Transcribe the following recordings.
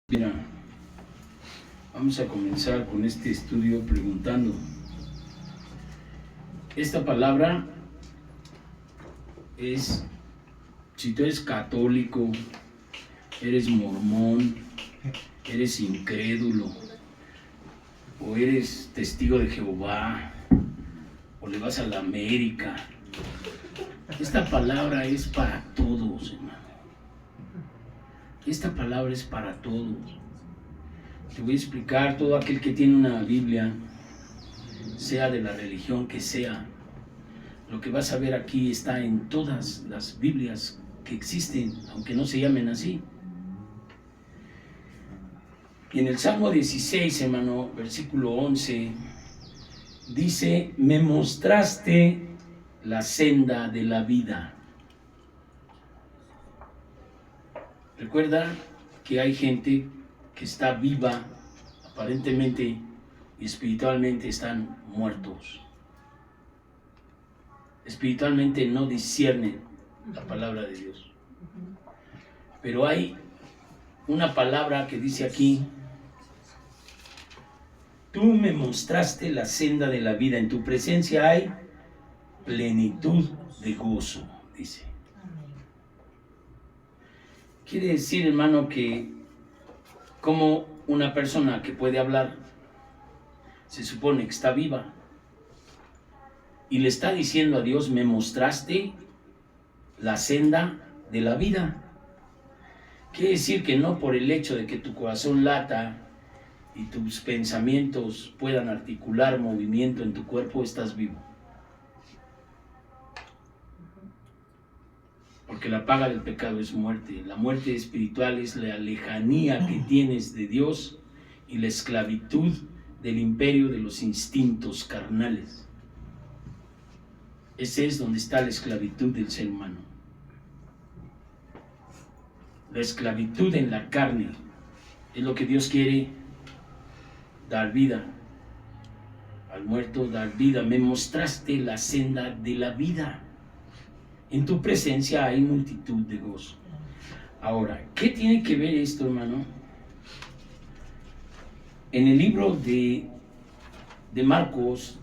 Mira, vamos a comenzar con este estudio preguntando. Esta palabra es, si tú eres católico, eres mormón, eres incrédulo, o eres testigo de Jehová, o le vas a la América, esta palabra es para todos, hermano. Esta palabra es para todos. Te voy a explicar. Todo aquel que tiene una Biblia, sea de la religión que sea, lo que vas a ver aquí está en todas las Biblias que existen, aunque no se llamen así. Y en el Salmo 16, hermano, versículo 11, dice: me mostraste la senda de la vida. Recuerda que hay gente que está viva, aparentemente y espiritualmente están muertos. Espiritualmente no disciernen la palabra de Dios. Pero hay una palabra que dice aquí: tú me mostraste la senda de la vida, en tu presencia hay plenitud de gozo, dice. Quiere decir, hermano, que como una persona que puede hablar, se supone que está viva, y le está diciendo a Dios: me mostraste la senda de la vida. Quiere decir que no por el hecho de que tu corazón lata y tus pensamientos puedan articular movimiento en tu cuerpo, estás vivo. Porque la paga del pecado es muerte. La muerte espiritual es la lejanía que tienes de Dios y la esclavitud del imperio de los instintos carnales. Ese es donde está la esclavitud del ser humano. La esclavitud en la carne es lo que Dios quiere: dar vida. Al muerto dar vida. Me mostraste la senda de la vida. En tu presencia hay multitud de gozo. Ahora, ¿qué tiene que ver esto, hermano? En el libro de Marcos,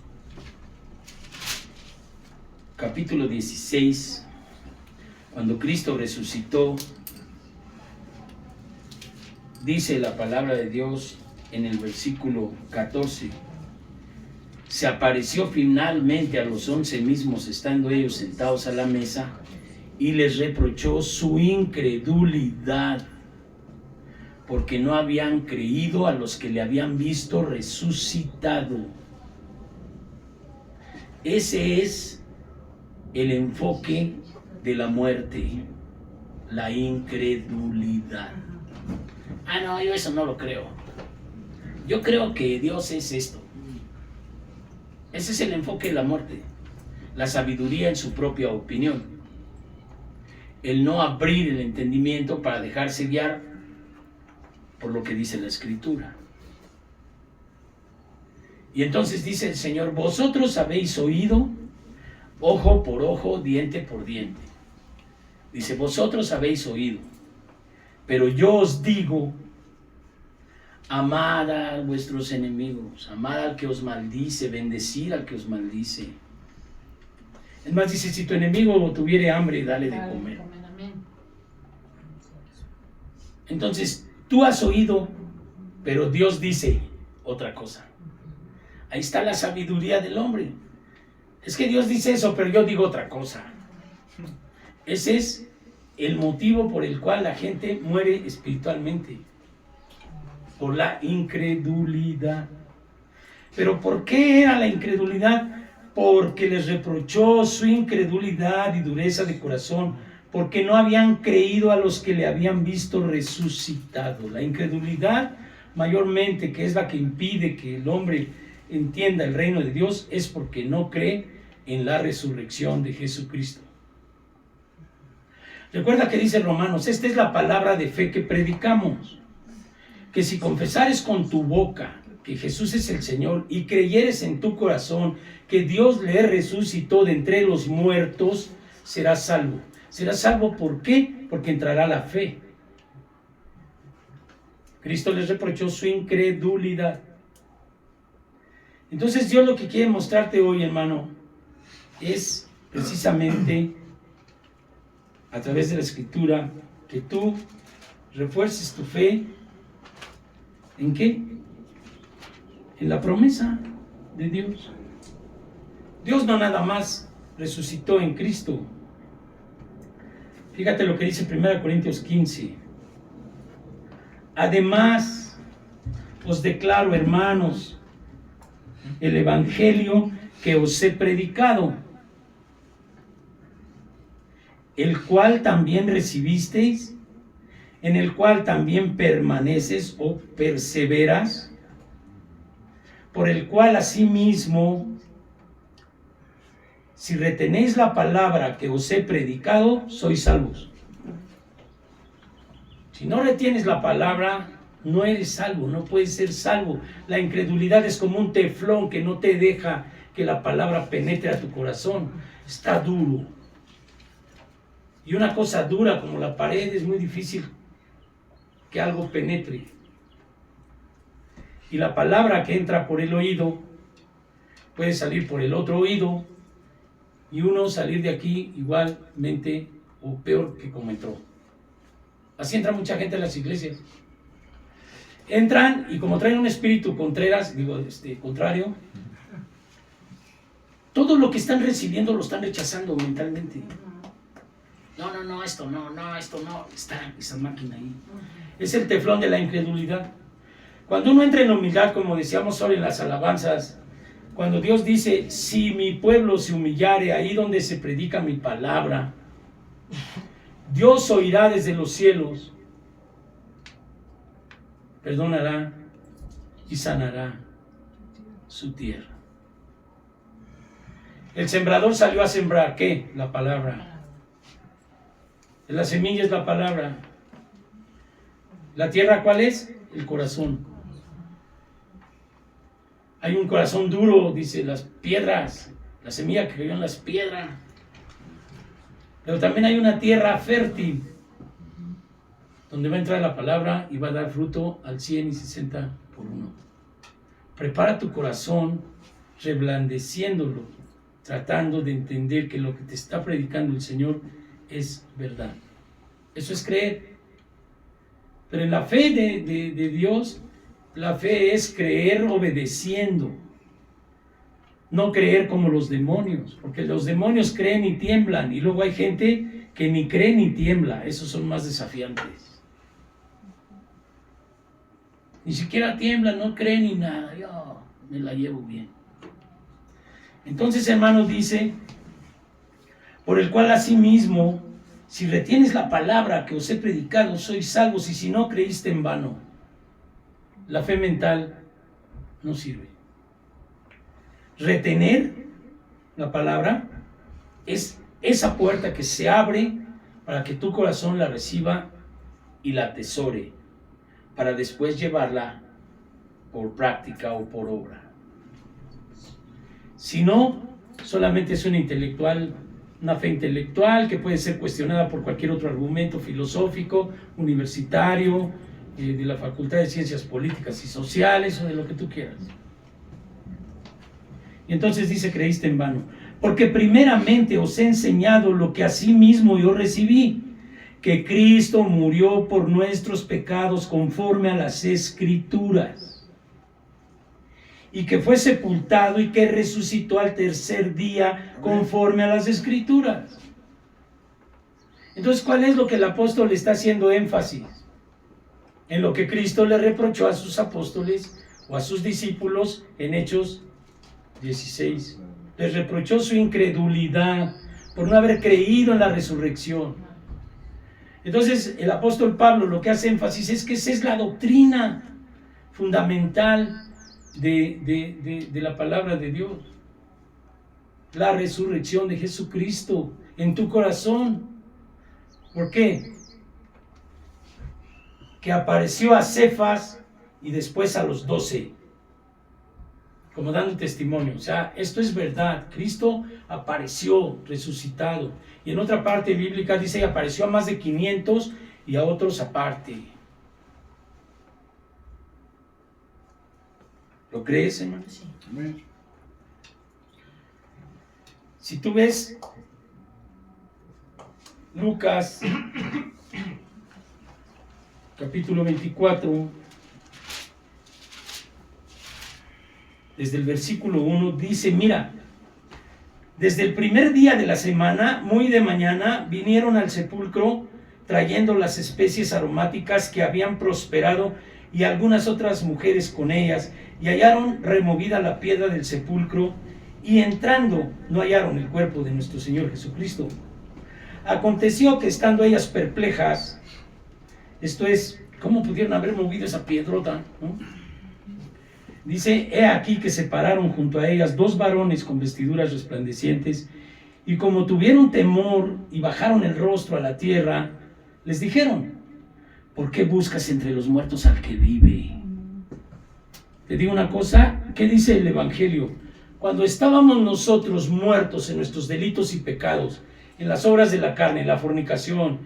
capítulo 16, cuando Cristo resucitó, dice la palabra de Dios en el versículo 14: se apareció finalmente a los 11 mismos, estando ellos sentados a la mesa, y les reprochó su incredulidad, porque no habían creído a los que le habían visto resucitado. Ese es el enfoque de la muerte, la incredulidad. No, yo eso no lo creo. Yo creo que Dios es esto. Ese es el enfoque de la muerte. La sabiduría en su propia opinión. El no abrir el entendimiento para dejarse guiar por lo que dice la Escritura. Y entonces dice el Señor: vosotros habéis oído, ojo por ojo, diente por diente. Dice: vosotros habéis oído, pero yo os digo: amad a vuestros enemigos, amad al que os maldice, bendecid al que os maldice. Es más, dice: si tu enemigo tuviere hambre, dale de comer. Entonces, tú has oído, pero Dios dice otra cosa. Ahí está la sabiduría del hombre. Es que Dios dice eso, pero yo digo otra cosa. Ese es el motivo por el cual la gente muere espiritualmente. Por la incredulidad. ¿Pero por qué era la incredulidad? Porque les reprochó su incredulidad y dureza de corazón, porque no habían creído a los que le habían visto resucitado. La incredulidad, mayormente, que es la que impide que el hombre entienda el reino de Dios, es porque no cree en la resurrección de Jesucristo. Recuerda que dice Romanos: esta es la palabra de fe que predicamos, que si confesares con tu boca que Jesús es el Señor y creyeres en tu corazón que Dios le resucitó de entre los muertos, serás salvo. ¿Serás salvo por qué? Porque entrará la fe. Cristo les reprochó su incredulidad. Entonces Dios lo que quiere mostrarte hoy, hermano, es precisamente a través de la Escritura que tú refuerces tu fe. ¿En qué? En la promesa de Dios. Dios no nada más resucitó en Cristo. Fíjate lo que dice 1 Corintios 15. Además, os declaro, hermanos, el evangelio que os he predicado, el cual también recibisteis, en el cual también permaneces o perseveras, por el cual asimismo, si retenéis la palabra que os he predicado, sois salvos. Si no retienes la palabra, no eres salvo, no puedes ser salvo. La incredulidad es como un teflón que no te deja que la palabra penetre a tu corazón. Está duro. Y una cosa dura como la pared es muy difícil que algo penetre. Y la palabra que entra por el oído puede salir por el otro oído y uno salir de aquí igualmente o peor que como entró. Así entra mucha gente en las iglesias. Entran y como traen un espíritu contrario, todo lo que están recibiendo lo están rechazando mentalmente. No, esto no, está esa máquina ahí. Es el teflón de la incredulidad. Cuando uno entra en humildad, como decíamos hoy en las alabanzas, cuando Dios dice, si mi pueblo se humillare, ahí donde se predica mi palabra, Dios oirá desde los cielos, perdonará y sanará su tierra. El sembrador salió a sembrar, ¿qué? La palabra. La semilla es la palabra. ¿La tierra cuál es? El corazón. Hay un corazón duro, dice, las piedras, la semilla que cayó en las piedras. Pero también hay una tierra fértil, donde va a entrar la palabra y va a dar fruto al 100 y 60 por uno. Prepara tu corazón, reblandeciéndolo, tratando de entender que lo que te está predicando el Señor es verdad. Eso es creer. Pero en la fe de Dios, la fe es creer obedeciendo. No creer como los demonios, porque los demonios creen y tiemblan, y luego hay gente que ni cree ni tiembla. Esos son más desafiantes. Ni siquiera tiembla, no cree ni nada. Yo me la llevo bien. Entonces, hermanos, dice, por el cual asimismo, si retienes la palabra que os he predicado, sois salvos, y si no, creíste en vano. La fe mental no sirve. Retener la palabra es esa puerta que se abre para que tu corazón la reciba y la atesore, para después llevarla por práctica o por obra. Si no, solamente es una fe intelectual que puede ser cuestionada por cualquier otro argumento filosófico, universitario, de la Facultad de Ciencias Políticas y Sociales o de lo que tú quieras. Y entonces dice, creíste en vano, porque primeramente os he enseñado lo que asimismo yo recibí, que Cristo murió por nuestros pecados conforme a las Escrituras, y que fue sepultado y que resucitó al tercer día conforme a las Escrituras. Entonces, ¿cuál es lo que el apóstol está haciendo énfasis? En lo que Cristo le reprochó a sus apóstoles o a sus discípulos en Hechos 16. Les reprochó su incredulidad por no haber creído en la resurrección. Entonces el apóstol Pablo lo que hace énfasis es que esa es la doctrina fundamental de la palabra de Dios. La resurrección de Jesucristo en tu corazón. ¿Por qué? Que apareció a Cefas y después a los 12. Como dando testimonio, o sea, esto es verdad. Cristo apareció resucitado. Y en otra parte bíblica dice que apareció a más de 500 y a otros aparte. ¿Lo crees, hermano? Sí. Amén. Si tú ves Lucas, capítulo 24, desde el versículo 1, dice, mira, desde el primer día de la semana, muy de mañana, vinieron al sepulcro trayendo las especies aromáticas que habían prosperado y algunas otras mujeres con ellas, y hallaron removida la piedra del sepulcro, y entrando no hallaron el cuerpo de nuestro Señor Jesucristo. Aconteció que estando ellas perplejas, esto es, ¿cómo pudieron haber movido esa piedrota? ¿No? Dice, he aquí que se pararon junto a ellas dos varones con vestiduras resplandecientes, y como tuvieron temor y bajaron el rostro a la tierra, les dijeron, ¿por qué buscas entre los muertos al que vive? Te digo una cosa, ¿qué dice el Evangelio? Cuando estábamos nosotros muertos en nuestros delitos y pecados, en las obras de la carne, en la fornicación,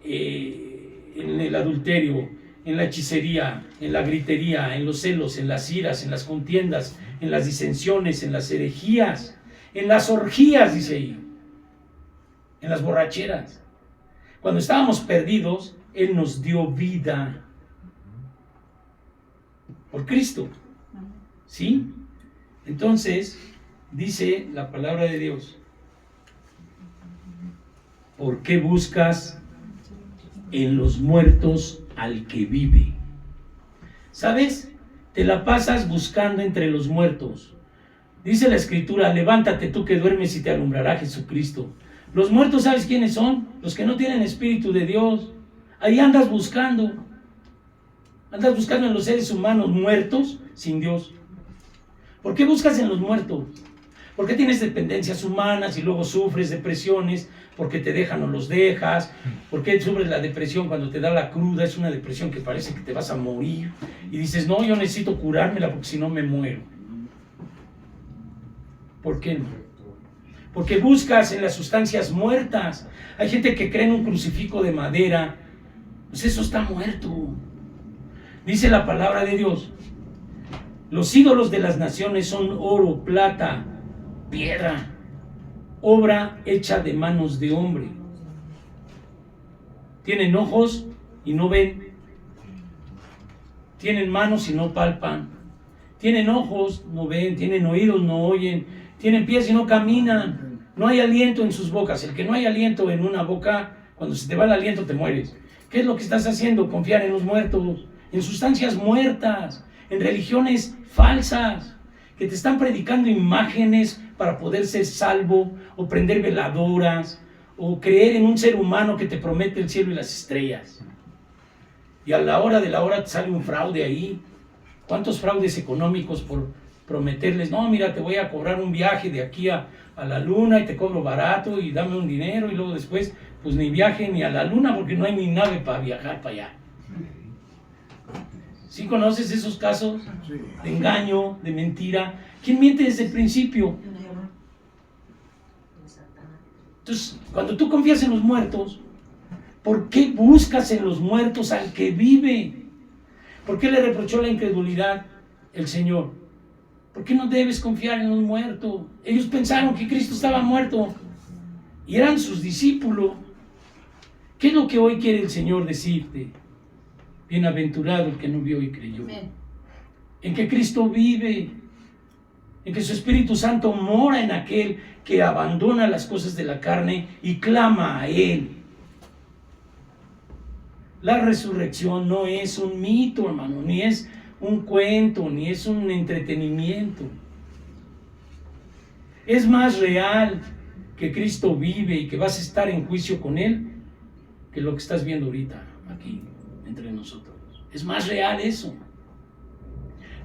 en el adulterio, en la hechicería, en la gritería, en los celos, en las iras, en las contiendas, en las disensiones, en las herejías, en las orgías, dice ahí, en las borracheras. Cuando estábamos perdidos, Él nos dio vida por Cristo, ¿sí? Entonces, dice la palabra de Dios, ¿por qué buscas en los muertos al que vive? ¿Sabes? Te la pasas buscando entre los muertos. Dice la Escritura, levántate tú que duermes y te alumbrará Jesucristo. Los muertos, ¿sabes quiénes son? Los que no tienen Espíritu de Dios. Ahí andas buscando. Andas buscando en los seres humanos muertos sin Dios. ¿Por qué buscas en los muertos? ¿Por qué tienes dependencias humanas y luego sufres depresiones? ¿Porque te dejan o los dejas? ¿Por qué sufres la depresión cuando te da la cruda? Es una depresión que parece que te vas a morir. Y dices, no, yo necesito curármela porque si no me muero. ¿Por qué no? Porque buscas en las sustancias muertas. Hay gente que cree en un crucifijo de madera. Pues eso está muerto. Dice la palabra de Dios. Los ídolos de las naciones son oro, plata, piedra, obra hecha de manos de hombre. Tienen ojos y no ven. Tienen manos y no palpan. Tienen ojos, no ven. Tienen oídos, no oyen. Tienen pies y no caminan. No hay aliento en sus bocas. El que no hay aliento en una boca, cuando se te va el aliento te mueres. ¿Qué es lo que estás haciendo? Confiar en los muertos, en sustancias muertas, en religiones falsas, que te están predicando imágenes para poder ser salvo, o prender veladoras, o creer en un ser humano que te promete el cielo y las estrellas. Y a la hora de la hora te sale un fraude ahí. ¿Cuántos fraudes económicos por prometerles? No, mira, te voy a cobrar un viaje de aquí a la luna y te cobro barato y dame un dinero, y luego después pues ni viaje ni a la luna porque no hay ni nave para viajar para allá. ¿Sí conoces esos casos de engaño, de mentira? ¿Quién miente desde el principio? Entonces, cuando tú confías en los muertos, ¿por qué buscas en los muertos al que vive? ¿Por qué le reprochó la incredulidad el Señor? ¿Por qué no debes confiar en los muertos? Ellos pensaron que Cristo estaba muerto y eran sus discípulos. ¿Qué es lo que hoy quiere el Señor decirte? Bienaventurado el que no vio y creyó. Amén. En que Cristo vive, en que su Espíritu Santo mora en aquel que abandona las cosas de la carne y clama a Él. La resurrección no es un mito, hermano, ni es un cuento, ni es un entretenimiento. Es más real que Cristo vive y que vas a estar en juicio con Él que lo que estás viendo ahorita aquí entre nosotros. Es más real eso.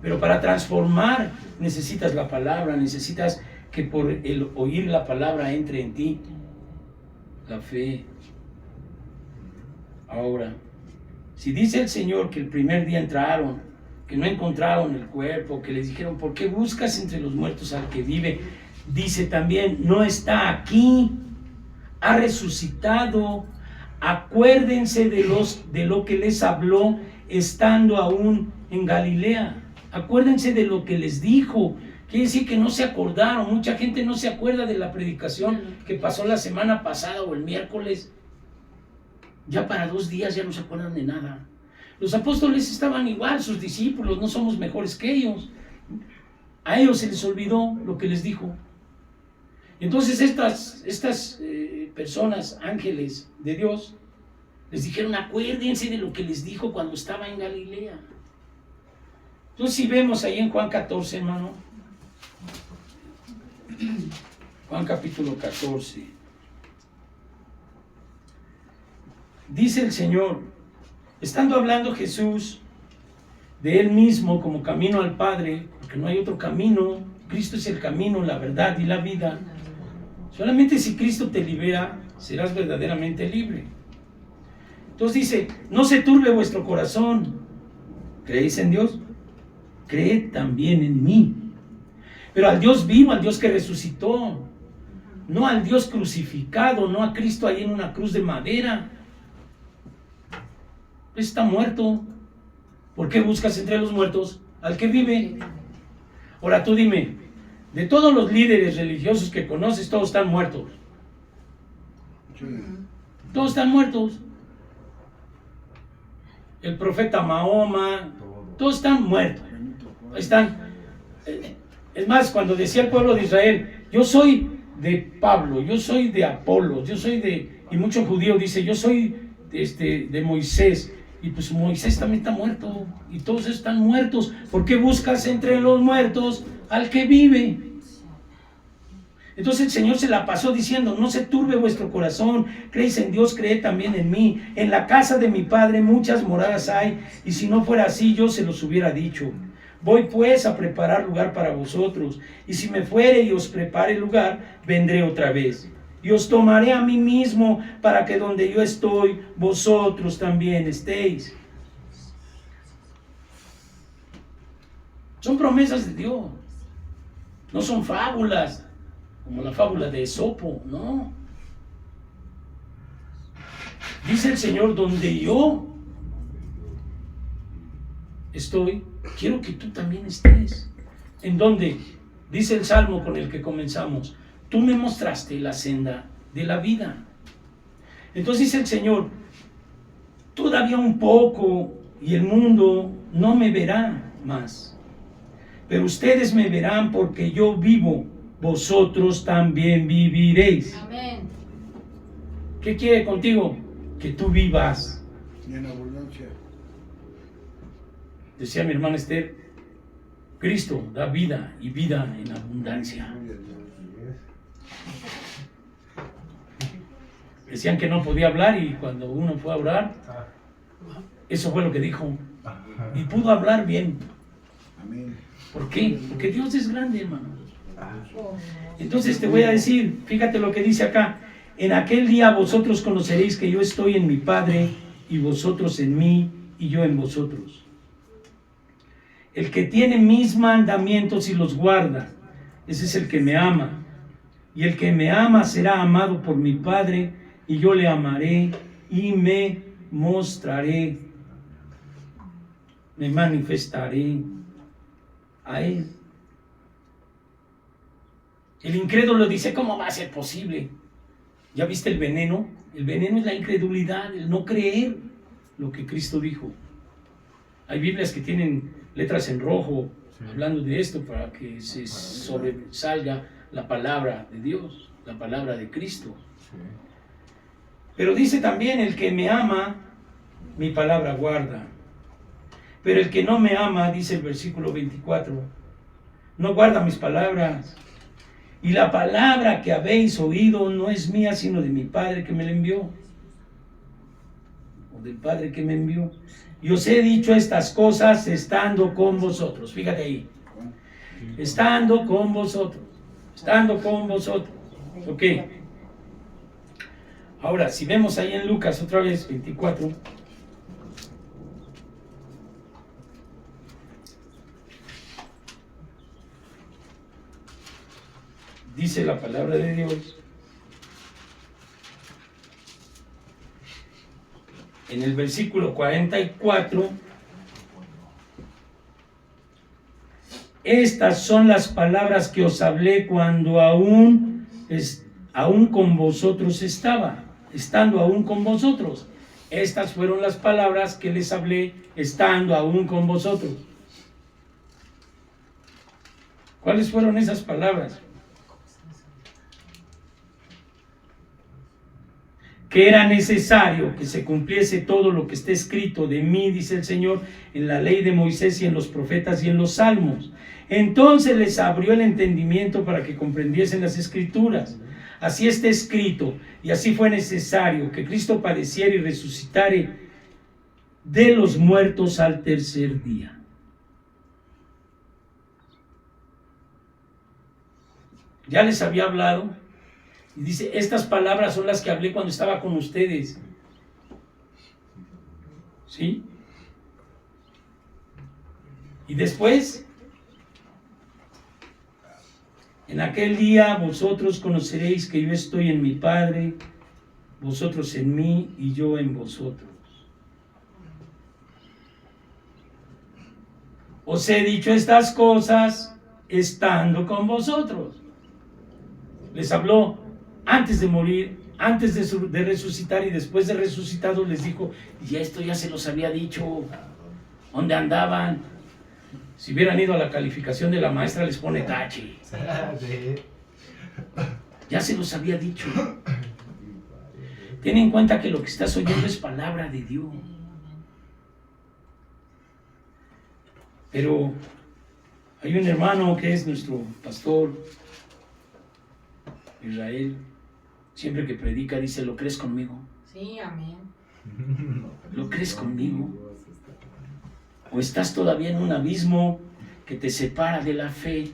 Pero para transformar necesitas la palabra, necesitas que por el oír la palabra entre en ti la fe. Ahora, si dice el Señor que el primer día entraron, que no encontraron el cuerpo, que les dijeron, ¿por qué buscas entre los muertos al que vive? Dice también, no está aquí, ha resucitado. Acuérdense de lo que les habló estando aún en Galilea. Acuérdense de lo que les dijo. Quiere decir que no se acordaron. Mucha gente no se acuerda de la predicación que pasó la semana pasada o el miércoles. Ya para 2 días ya no se acuerdan de nada. Los apóstoles estaban igual, sus discípulos, no somos mejores que ellos. A ellos se les olvidó lo que les dijo. Entonces estas personas, ángeles de Dios, les dijeron, acuérdense de lo que les dijo cuando estaba en Galilea. Entonces si vemos ahí en Juan 14, hermano, Juan capítulo 14, dice el Señor, estando hablando Jesús de Él mismo como camino al Padre, porque no hay otro camino, Cristo es el camino, la verdad y la vida. Solamente si Cristo te libera, serás verdaderamente libre. Entonces dice, no se turbe vuestro corazón. ¿Creéis en Dios? Creed también en mí. Pero al Dios vivo, al Dios que resucitó, no al Dios crucificado, no a Cristo ahí en una cruz de madera. Está muerto. ¿Por qué buscas entre los muertos al que vive? Ahora tú dime, de todos los líderes religiosos que conoces, todos están muertos. Todos están muertos. El profeta Mahoma, todos están muertos. Ahí están. Es más, cuando decía el pueblo de Israel, yo soy de Pablo, yo soy de Apolo, yo soy de... Y mucho judío dice, yo soy de Moisés. Y pues Moisés también está muerto. Y todos están muertos. ¿Por qué buscas entre los muertos al que vive? Entonces el Señor se la pasó diciendo, no se turbe vuestro corazón, creéis en Dios, creed también en mí. En la casa de mi Padre muchas moradas hay, y si no fuera así yo se los hubiera dicho. Voy pues a preparar lugar para vosotros, y si me fuere y os prepare lugar, vendré otra vez. Y os tomaré a mí mismo, para que donde yo estoy, vosotros también estéis. Son promesas de Dios, no son fábulas, como la fábula de Esopo, no. Dice el Señor, donde yo estoy, quiero que tú también estés. ¿En dónde? Dice el Salmo con el que comenzamos, tú me mostraste la senda de la vida. Entonces dice el Señor, todavía un poco y el mundo no me verá más, pero ustedes me verán porque yo vivo, vosotros también viviréis. Amén. ¿Qué quiere contigo? Que tú vivas. Y en abundancia. Decía mi hermana Esther, Cristo da vida y vida en abundancia. Decían que no podía hablar y cuando uno fue a orar, eso fue lo que dijo. Y pudo hablar bien. Amén. ¿Por qué? Porque Dios es grande, hermano. Entonces te voy a decir, fíjate lo que dice acá. En aquel día vosotros conoceréis que yo estoy en mi Padre y vosotros en mí y yo en vosotros. El que tiene mis mandamientos y los guarda, ese es el que me ama. Y el que me ama será amado por mi Padre, y yo le amaré y me mostraré, me manifestaré a él. El incrédulo dice, ¿cómo va a ser posible? ¿Ya viste el veneno? El veneno es la incredulidad, el no creer lo que Cristo dijo. Hay Biblias que tienen letras en rojo, hablando de esto, para que se sobresalga la palabra de Dios, la palabra de Cristo. Pero dice también, el que me ama, mi palabra guarda. Pero el que no me ama, dice el versículo 24, no guarda mis palabras. Y la palabra que habéis oído no es mía, sino de mi Padre que me la envió. O del Padre que me envió. Y os he dicho estas cosas estando con vosotros. Fíjate ahí. Estando con vosotros. Estando con vosotros. Ok. Ahora, si vemos ahí en Lucas otra vez, 24. Dice la palabra de Dios en el versículo 44, Estas son las palabras que os hablé cuando aún con vosotros estando aún con vosotros. Estas fueron las palabras que les hablé estando aún con vosotros. ¿Cuáles fueron esas palabras? Que era necesario que se cumpliese todo lo que está escrito de mí, dice el Señor, en la ley de Moisés y en los profetas y en los salmos. Entonces les abrió el entendimiento para que comprendiesen las Escrituras. Así está escrito, y así fue necesario que Cristo padeciera y resucitare de los muertos al tercer día. Ya les había hablado, y dice, estas palabras son las que hablé cuando estaba con ustedes. ¿Sí? Y después, en aquel día vosotros conoceréis que yo estoy en mi Padre, vosotros en mí y yo en vosotros. Os he dicho estas cosas estando con vosotros. Les habló antes de morir, antes de resucitar, y después de resucitado les dijo, y esto ya se los había dicho. ¿Dónde andaban? Si hubieran ido a la calificación de la maestra les pone tache. Ya se los había dicho. Ten en cuenta que lo que estás oyendo es palabra de Dios. Pero hay un hermano que es nuestro pastor, Israel, siempre que predica dice, ¿lo crees conmigo? Sí, amén. ¿Lo crees conmigo? ¿O estás todavía en un abismo que te separa de la fe,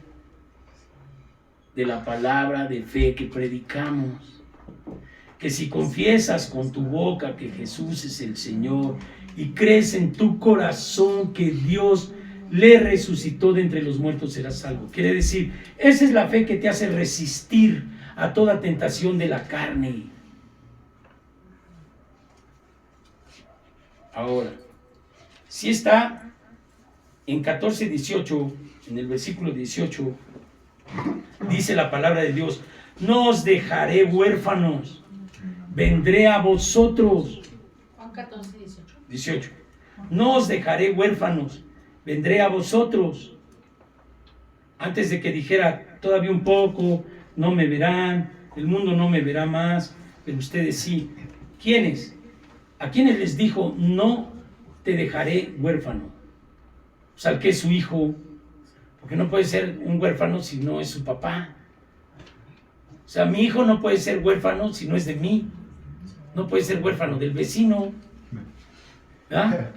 de la palabra de fe que predicamos? Que si confiesas con tu boca que Jesús es el Señor y crees en tu corazón que Dios le resucitó de entre los muertos, serás salvo. Quiere decir, esa es la fe que te hace resistir a toda tentación de la carne. Ahora, si está en 14:18, en el versículo 18, dice la palabra de Dios, no os dejaré huérfanos, vendré a vosotros. Juan 14:18. 18. No os dejaré huérfanos, vendré a vosotros. Antes de que dijera, todavía un poco, no me verán, el mundo no me verá más, pero ustedes sí. ¿Quiénes? ¿A quiénes les dijo, no te dejaré huérfano? O sea, que es su hijo, porque no puede ser un huérfano si no es su papá. O sea, mi hijo no puede ser huérfano si no es de mí. No puede ser huérfano del vecino. ¿Verdad?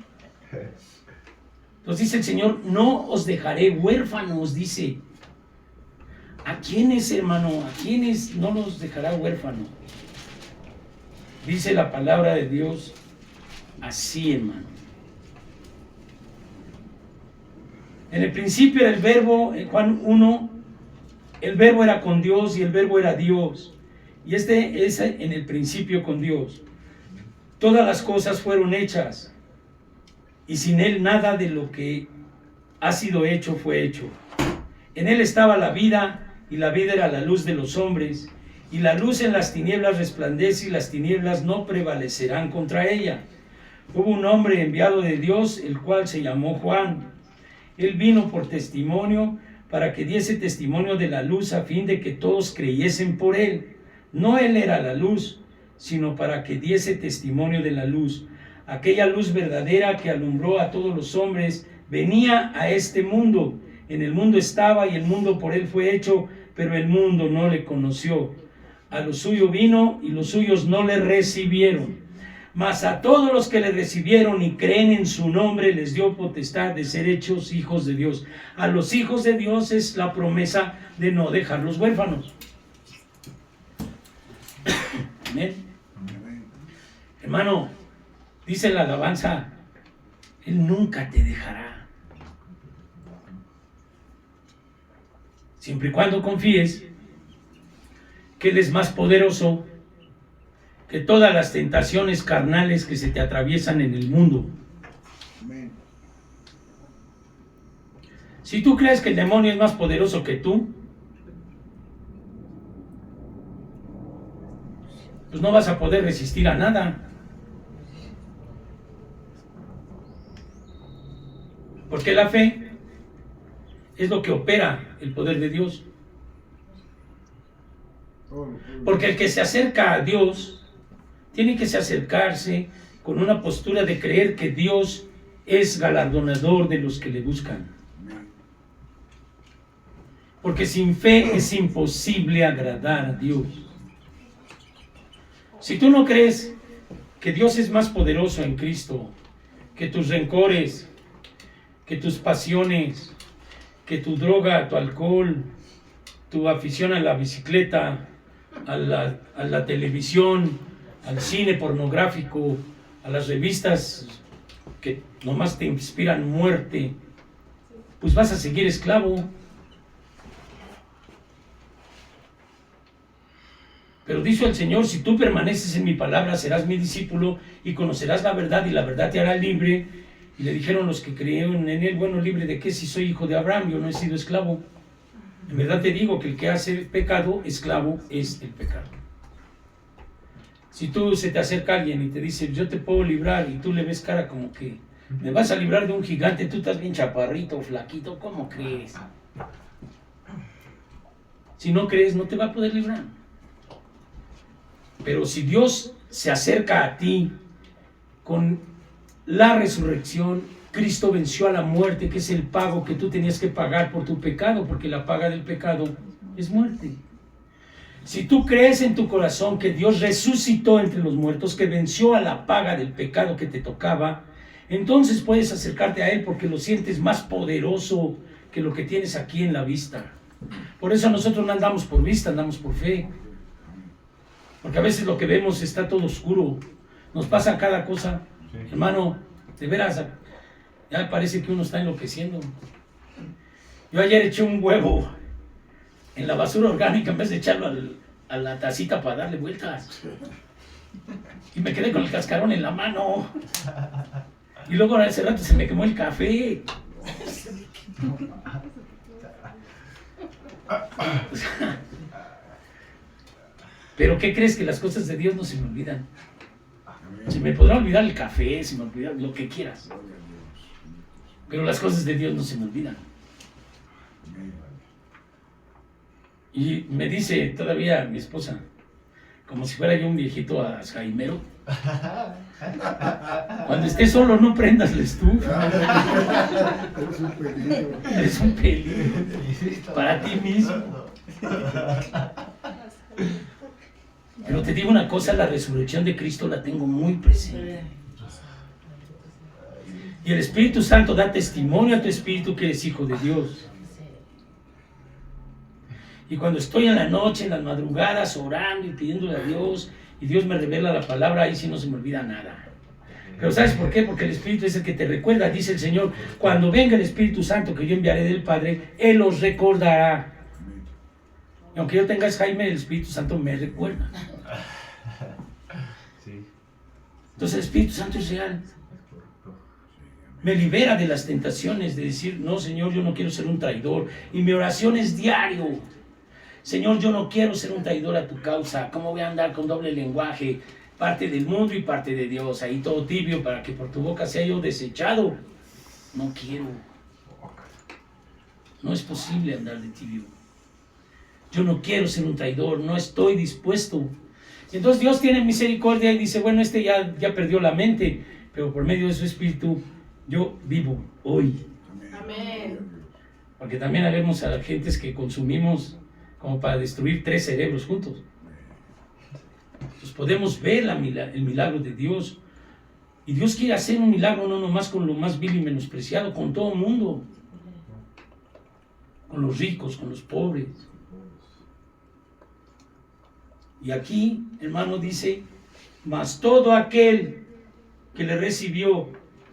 Entonces dice el Señor, no os dejaré huérfanos, dice. ¿A quiénes, hermano? ¿A quiénes no los dejará huérfanos? Dice la palabra de Dios así, hermano. En el principio era el verbo, en Juan 1, el verbo era con Dios y el verbo era Dios. Y este es en el principio con Dios. Todas las cosas fueron hechas y sin Él nada de lo que ha sido hecho fue hecho. En Él estaba la vida y la vida era la luz de los hombres. Y la luz en las tinieblas resplandece y las tinieblas no prevalecerán contra ella. Hubo un hombre enviado de Dios, el cual se llamó Juan. Él vino por testimonio para que diese testimonio de la luz a fin de que todos creyesen por él. No él era la luz, sino para que diese testimonio de la luz. Aquella luz verdadera que alumbró a todos los hombres venía a este mundo. En el mundo estaba y el mundo por él fue hecho, pero el mundo no le conoció. A lo suyo vino y los suyos no le recibieron. Mas a todos los que le recibieron y creen en su nombre les dio potestad de ser hechos hijos de Dios. A los hijos de Dios es la promesa de no dejarlos huérfanos. Amén. Hermano, dice la alabanza, Él nunca te dejará. Siempre y cuando confíes que Él es más poderoso que todas las tentaciones carnales que se te atraviesan en el mundo. Amén. Si tú crees que el demonio es más poderoso que tú, pues no vas a poder resistir a nada. Porque la fe es lo que opera el poder de Dios. Porque el que se acerca a Dios tiene que acercarse con una postura de creer que Dios es galardonador de los que le buscan. Porque sin fe es imposible agradar a Dios. Si tú no crees que Dios es más poderoso en Cristo que tus rencores, que tus pasiones, que tu droga, tu alcohol, tu afición a la bicicleta, a la televisión, al cine pornográfico, a las revistas que nomás te inspiran muerte, pues vas a seguir esclavo. Pero dice el Señor, si tú permaneces en mi palabra, serás mi discípulo y conocerás la verdad y la verdad te hará libre. Y le dijeron los que creyeron en él, bueno, libre de qué, si soy hijo de Abraham, yo no he sido esclavo. En verdad te digo que el que hace pecado, esclavo es el pecado. Si tú se te acerca alguien y te dice, yo te puedo librar, y tú le ves cara como que, me vas a librar de un gigante, tú estás bien chaparrito, flaquito, ¿cómo crees? Si no crees, no te va a poder librar. Pero si Dios se acerca a ti con la resurrección, Cristo venció a la muerte, que es el pago que tú tenías que pagar por tu pecado, porque la paga del pecado es muerte. Si tú crees en tu corazón que Dios resucitó entre los muertos, que venció a la paga del pecado que te tocaba, entonces puedes acercarte a Él porque lo sientes más poderoso que lo que tienes aquí en la vista. Por eso nosotros no andamos por vista, andamos por fe. Porque a veces lo que vemos está todo oscuro. Nos pasa cada cosa. Sí. Hermano, de veras, ya parece que uno está enloqueciendo. Yo ayer eché un huevo en la basura orgánica en vez de echarlo a la tacita para darle vueltas. Y me quedé con el cascarón en la mano. Y luego hace rato se me quemó el café. Pero ¿qué crees? Que las cosas de Dios no se me olvidan. Se me podrá olvidar el café, se me olvida lo que quieras. Pero las cosas de Dios no se me olvidan. Y me dice todavía mi esposa, como si fuera yo un viejito alzheimero, cuando estés solo no prendas la estufa. Es un peligro. Es un peligro para ti mismo. Pero te digo una cosa, la resurrección de Cristo la tengo muy presente. Y el Espíritu Santo da testimonio a tu espíritu que eres hijo de Dios. Y cuando estoy en la noche, en las madrugadas, orando y pidiéndole a Dios, y Dios me revela la palabra, ahí sí no se me olvida nada. Pero ¿sabes por qué? Porque el Espíritu es el que te recuerda, dice el Señor, cuando venga el Espíritu Santo que yo enviaré del Padre, Él os recordará. Y aunque yo tenga Alzheimer, el Espíritu Santo me recuerda. Entonces el Espíritu Santo es real. Me libera de las tentaciones de decir, no, Señor, yo no quiero ser un traidor. Y mi oración es diario. Señor, yo no quiero ser un traidor a tu causa. ¿Cómo voy a andar con doble lenguaje? Parte del mundo y parte de Dios. Ahí todo tibio para que por tu boca sea yo desechado. No quiero. No es posible andar de tibio. Yo no quiero ser un traidor. No estoy dispuesto. Y entonces Dios tiene misericordia y dice, bueno, ya perdió la mente. Pero por medio de su Espíritu, yo vivo hoy. Amén. Porque también haremos a gentes que consumimos como para destruir 3 cerebros juntos. Entonces podemos ver el milagro de Dios. Y Dios quiere hacer un milagro no nomás con lo más vil y menospreciado, con todo el mundo. Con los ricos, con los pobres. Y aquí, hermano, dice, mas todo aquel que le recibió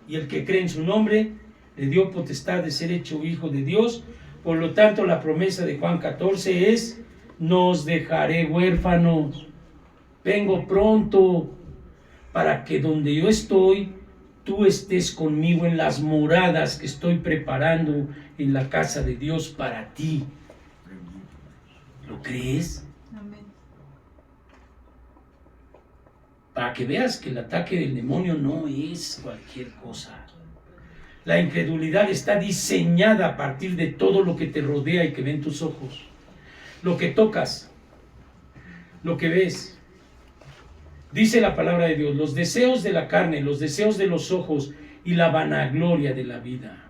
y el que cree en su nombre, le dio potestad de ser hecho hijo de Dios. Por lo tanto, la promesa de Juan 14 es, no os dejaré huérfanos, vengo pronto, para que donde yo estoy, tú estés conmigo en las moradas que estoy preparando en la casa de Dios para ti. ¿Lo crees? Amén. Para que veas que el ataque del demonio no es cualquier cosa. La incredulidad está diseñada a partir de todo lo que te rodea y que ven tus ojos. Lo que tocas, lo que ves. Dice la palabra de Dios, los deseos de la carne, los deseos de los ojos y la vanagloria de la vida.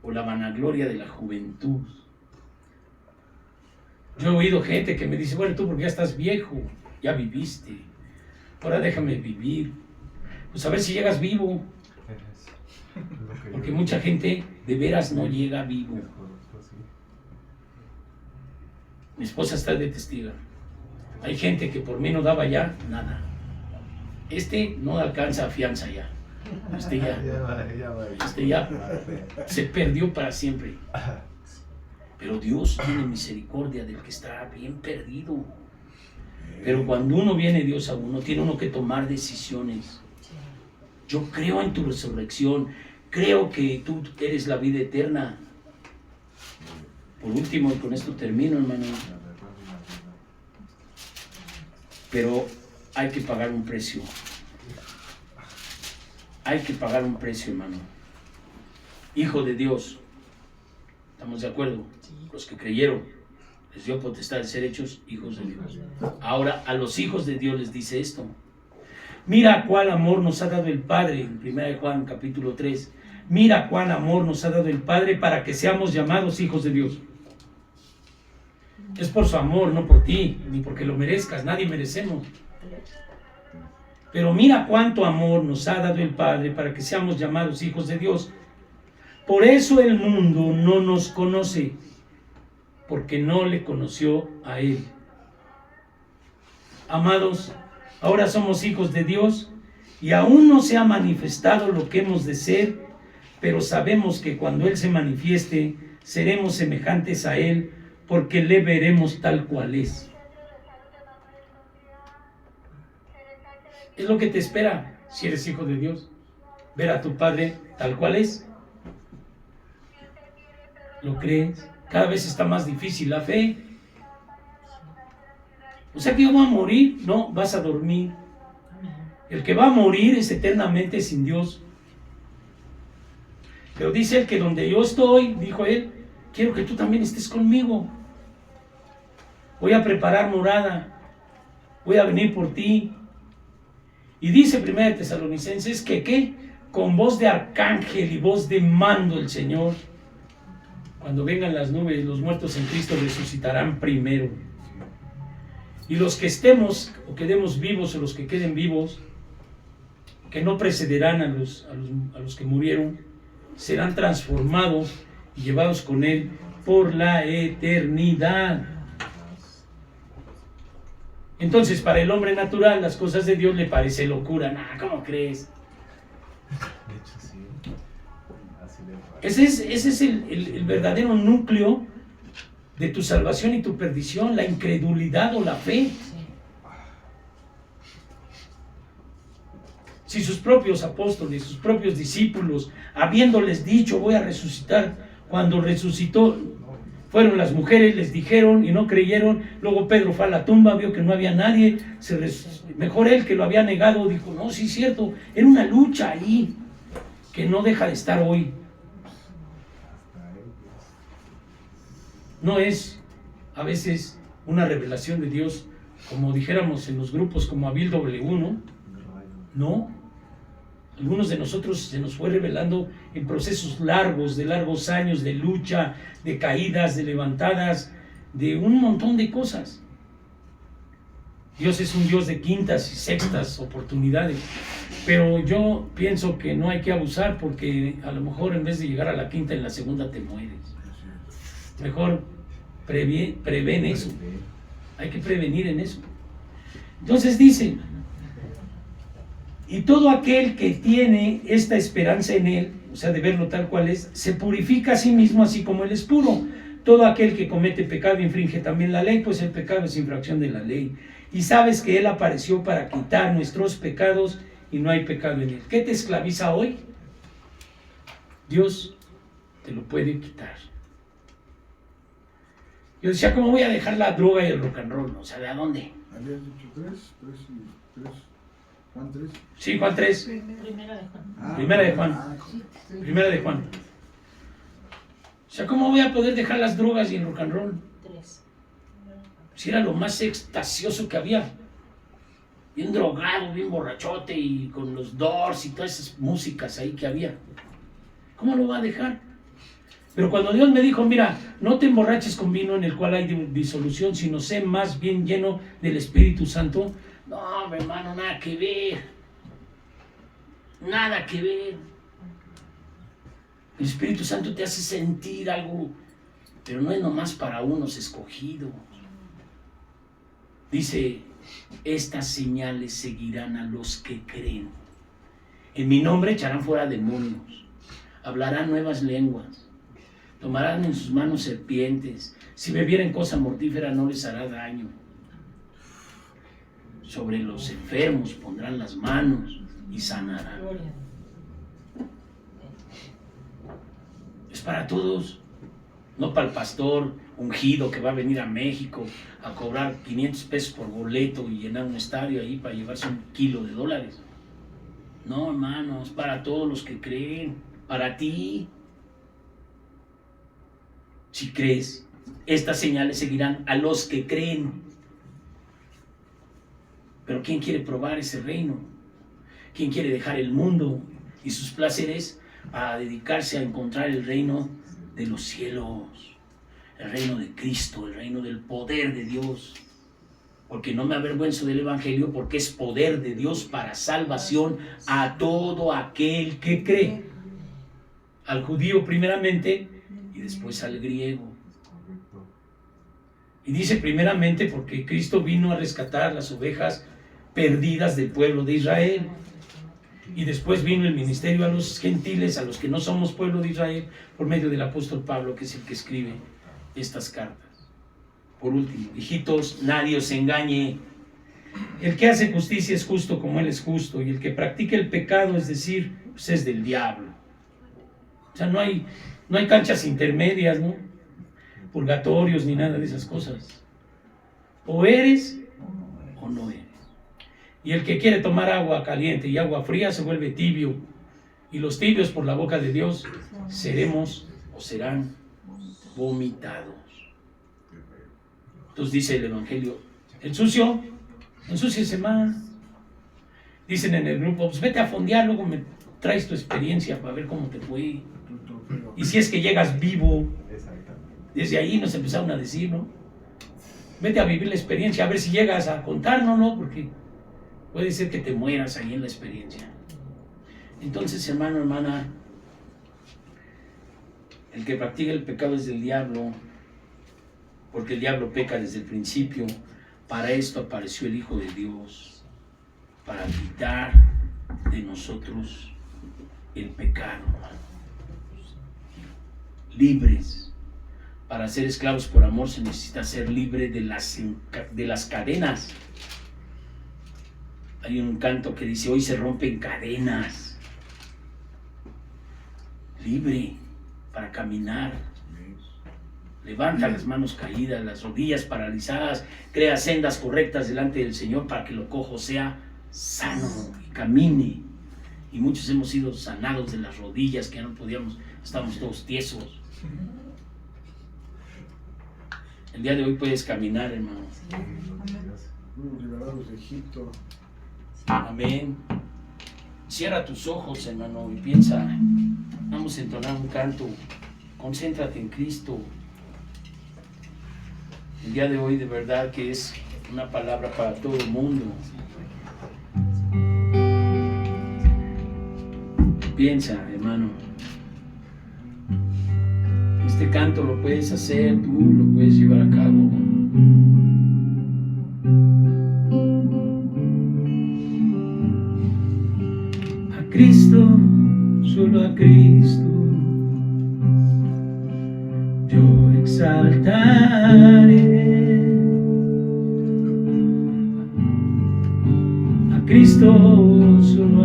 O la vanagloria de la juventud. Yo he oído gente que me dice, bueno, tú porque ya estás viejo, ya viviste, ahora déjame vivir. Pues a ver si llegas vivo. Porque mucha gente de veras no llega vivo. Mi esposa está de testigo. Hay gente que por mí no daba ya nada. Este no alcanza fianza ya. Este ya se perdió para siempre. Pero Dios tiene misericordia del que está bien perdido. Pero cuando uno viene Dios a uno, tiene uno que tomar decisiones. Yo creo en tu resurrección. Creo que tú eres la vida eterna. Por último, y con esto termino, hermano. Pero hay que pagar un precio. Hay que pagar un precio, hermano. Hijo de Dios. ¿Estamos de acuerdo? Los que creyeron, les dio potestad de ser hechos hijos de Dios. Ahora, a los hijos de Dios les dice esto. Mira cuál amor nos ha dado el Padre, en 1 Juan capítulo 3. Mira cuál amor nos ha dado el Padre para que seamos llamados hijos de Dios. Es por su amor, no por ti, ni porque lo merezcas, nadie merecemos. Pero mira cuánto amor nos ha dado el Padre para que seamos llamados hijos de Dios. Por eso el mundo no nos conoce, porque no le conoció a Él. Amados, ahora somos hijos de Dios y aún no se ha manifestado lo que hemos de ser, pero sabemos que cuando Él se manifieste, seremos semejantes a Él, porque le veremos tal cual es. Es lo que te espera si eres hijo de Dios, ver a tu Padre tal cual es. ¿Lo crees? Cada vez está más difícil la fe. O sea que yo voy a morir, no, vas a dormir. El que va a morir es eternamente sin Dios. Pero dice él que donde yo estoy, dijo él, quiero que tú también estés conmigo. Voy a preparar morada. Voy a venir por ti. Y dice 1 Tesalonicenses que ¿qué? Con voz de arcángel y voz de mando el Señor. Cuando vengan las nubes, los muertos en Cristo resucitarán primero. Y los que estemos o quedemos vivos o los que queden vivos, que no precederán a los que murieron, serán transformados y llevados con Él por la eternidad. Entonces, para el hombre natural, las cosas de Dios le parece locura. Nah, ¿cómo crees? De hecho, sí. Así le pasa. Ese es el verdadero núcleo de tu salvación y tu perdición, la incredulidad o la fe. Si sus propios apóstoles, sus propios discípulos, habiéndoles dicho voy a resucitar, cuando resucitó, fueron las mujeres, les dijeron y no creyeron. Luego Pedro fue a la tumba, vio que no había nadie, mejor él que lo había negado, dijo, no, sí es cierto, era una lucha ahí que no deja de estar hoy. No es a veces una revelación de Dios, como dijéramos en los grupos como Abil W1, no. Algunos de nosotros se nos fue revelando en procesos largos, de largos años, de lucha, de caídas, de levantadas, de un montón de cosas. Dios es un Dios de quintas y sextas oportunidades, pero yo pienso que no hay que abusar porque a lo mejor en vez de llegar a la quinta, en la segunda te mueres. Mejor prevén eso. Hay que prevenir en eso. Entonces dice, y todo aquel que tiene esta esperanza en Él, o sea, de verlo tal cual es, se purifica a sí mismo así como Él es puro. Todo aquel que comete pecado infringe también la ley, pues el pecado es infracción de la ley. Y sabes que Él apareció para quitar nuestros pecados y no hay pecado en él. ¿Qué te esclaviza hoy? Dios te lo puede quitar. Yo decía, ¿cómo voy a dejar la droga y el rock and roll? O sea, ¿de a dónde? Habías dicho 3 y 3. Juan 3. Sí, Juan 3. Primera de Juan. Primera de Juan. Primera de Juan. O sea, ¿cómo voy a poder dejar las drogas y el rock and roll? 3. Si era lo más extasioso que había. Bien drogado, bien borrachote y con los Doors y todas esas músicas ahí que había. ¿Cómo lo va a dejar? Pero cuando Dios me dijo, mira, no te emborraches con vino en el cual hay disolución, sino sé más bien lleno del Espíritu Santo. No, mi hermano, nada que ver. Nada que ver. El Espíritu Santo te hace sentir algo, pero no es nomás para unos escogidos. Dice, estas señales seguirán a los que creen. En mi nombre echarán fuera demonios, hablarán nuevas lenguas, tomarán en sus manos serpientes, si bebieren cosa mortífera no les hará daño. Sobre los enfermos pondrán las manos y sanarán. Es para todos, no para el pastor ungido que va a venir a México a cobrar 500 pesos por boleto y llenar un estadio ahí para llevarse $1 kilo. No, hermano, es para todos los que creen, para ti. Si crees, estas señales seguirán a los que creen. Pero ¿quién quiere probar ese reino? ¿Quién quiere dejar el mundo y sus placeres a dedicarse a encontrar el reino de los cielos? El reino de Cristo, el reino del poder de Dios. Porque no me avergüenzo del Evangelio, porque es poder de Dios para salvación a todo aquel que cree. Al judío primeramente y después al griego. Y dice primeramente porque Cristo vino a rescatar las ovejas perdidas del pueblo de Israel. Y después vino el ministerio a los gentiles, a los que no somos pueblo de Israel, por medio del apóstol Pablo, que es el que escribe estas cartas. Por último, hijitos, nadie os engañe. El que hace justicia es justo como él es justo, y el que practica el pecado, es decir, pues es del diablo. O sea, no hay canchas intermedias, ¿no? Purgatorios ni nada de esas cosas. O eres o no eres. Y el que quiere tomar agua caliente y agua fría se vuelve tibio. Y los tibios por la boca de Dios seremos o serán vomitados. Entonces dice el Evangelio, el sucio, ensúciese más. Dicen en el grupo, pues vete a fondear, luego me traes tu experiencia para ver cómo te fue. Y si es que llegas vivo, desde ahí nos empezaron a decir, ¿no? Vete a vivir la experiencia, a ver si llegas a contarnos, ¿no? Porque puede ser que te mueras ahí en la experiencia. Entonces, hermano, hermana, el que practica el pecado es del diablo, porque el diablo peca desde el principio. Para esto apareció el Hijo de Dios, para quitar de nosotros el pecado. Libres. Para ser esclavos por amor se necesita ser libre de las cadenas. Hay un canto que dice, hoy se rompen cadenas. Libre para caminar. Levanta las manos caídas, las rodillas paralizadas, crea sendas correctas delante del Señor para que lo cojo sea sano y camine. Y muchos hemos sido sanados de las rodillas que ya no podíamos, estamos todos tiesos. El día de hoy puedes caminar, hermano. Liberados de Egipto. Amén. Cierra tus ojos, hermano, y piensa. Vamos a entonar un canto. Concéntrate en Cristo. El día de hoy de verdad que es una palabra para todo el mundo. Piensa, hermano. Este canto lo puedes hacer, tú lo puedes llevar a cabo. A Cristo, solo a Cristo, yo exaltaré. A Cristo, solo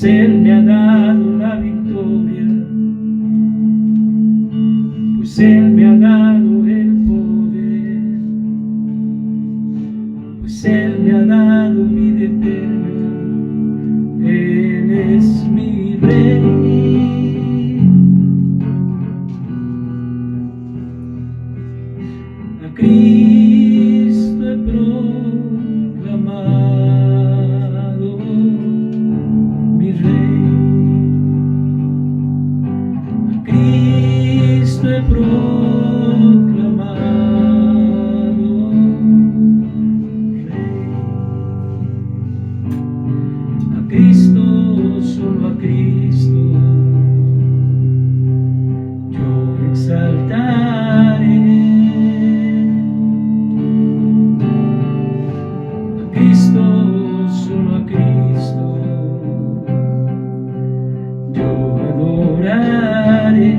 pues Él me ha dado la victoria, pues Él me ha dado el poder, pues Él me ha dado vida eterna, Él es mi Rey. A Cristo he proclamado mi Rey, a Cristo he proclamado Rey, a Cristo, solo a Cristo yo exaltaré. Cristo, solo a Cristo yo adoraré,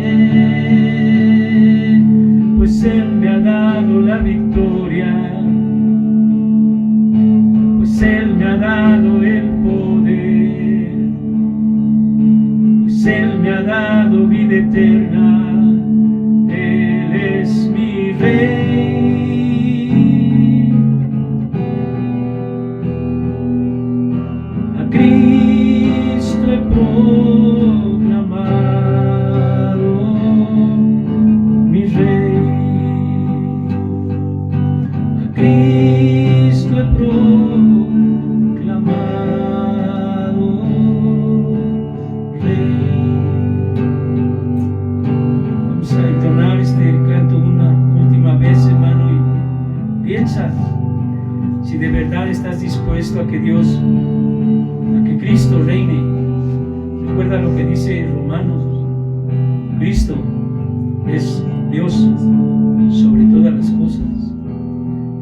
pues Él me ha dado la victoria, pues Él me ha dado el poder, pues Él me ha dado vida eterna, Él es mi Rey. Cristo he proclamado mi Rey, a Cristo he proclamado Rey. Vamos a entonar este canto una última vez, hermano, y piensa si de verdad estás dispuesto a que Cristo reine. Recuerda lo que dice Romanos: Cristo es Dios sobre todas las cosas.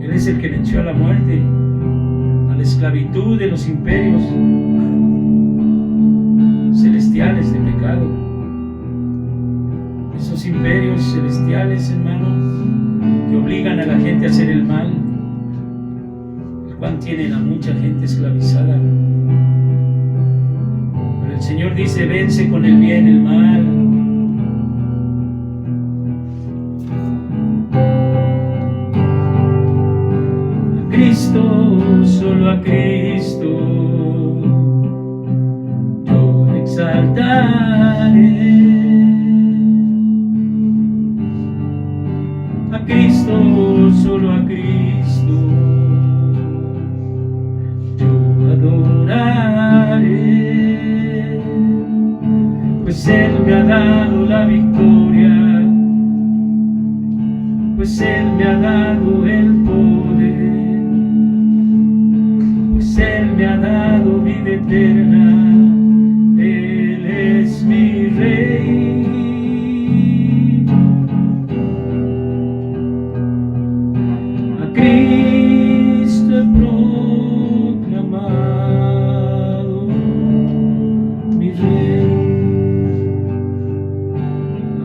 Él es el que venció a la muerte, a la esclavitud de los imperios celestiales de pecado. Esos imperios celestiales, hermano, que obligan a la gente a hacer el mal, el cual tienen a mucha gente esclavizada. El Señor dice: vence con el bien el mal. A Cristo, solo a Cristo yo exaltaré. A Cristo, solo a Cristo yo adoraré, pues Él me ha dado la victoria, pues Él me ha dado el poder, pues Él me ha dado vida eterna, Él es mi Rey. A Cristo he proclamado mi Rey,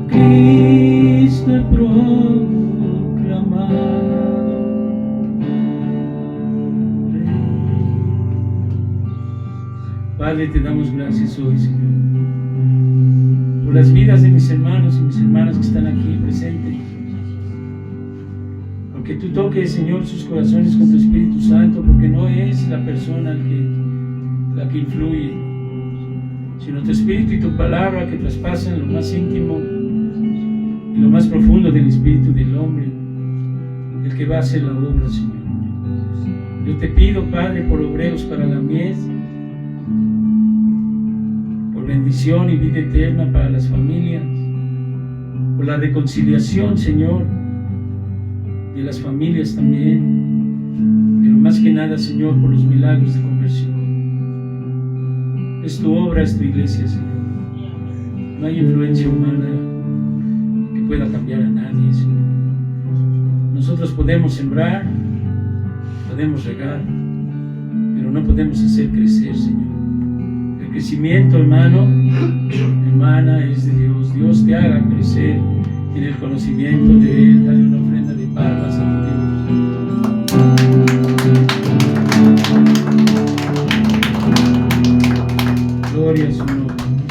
Cristo he proclamado Rey. Padre, te damos gracias hoy, Señor, por las vidas de mis hermanos y mis hermanas que están aquí presentes, porque tú toques, Señor, sus corazones con tu Espíritu Santo, porque no es la persona la que influye, sino tu Espíritu y tu palabra que traspasan lo más íntimo y lo más profundo del espíritu del hombre, el que va a hacer la obra, Señor. Yo te pido, Padre, por obreros para la mies, por bendición y vida eterna para las familias, por la reconciliación, Señor, de las familias también, pero más que nada, Señor, por los milagros de conversión. Es tu obra, es tu iglesia, Señor. No hay influencia humana que pueda cambiar a nadie, Señor. Nosotros podemos sembrar, podemos regar, pero no podemos hacer crecer, Señor. El crecimiento, hermana, es de Dios. Dios te haga crecer en el conocimiento de Él. Dale una ofrenda de palmas a tu Dios. Gloria Gloria a su nombre.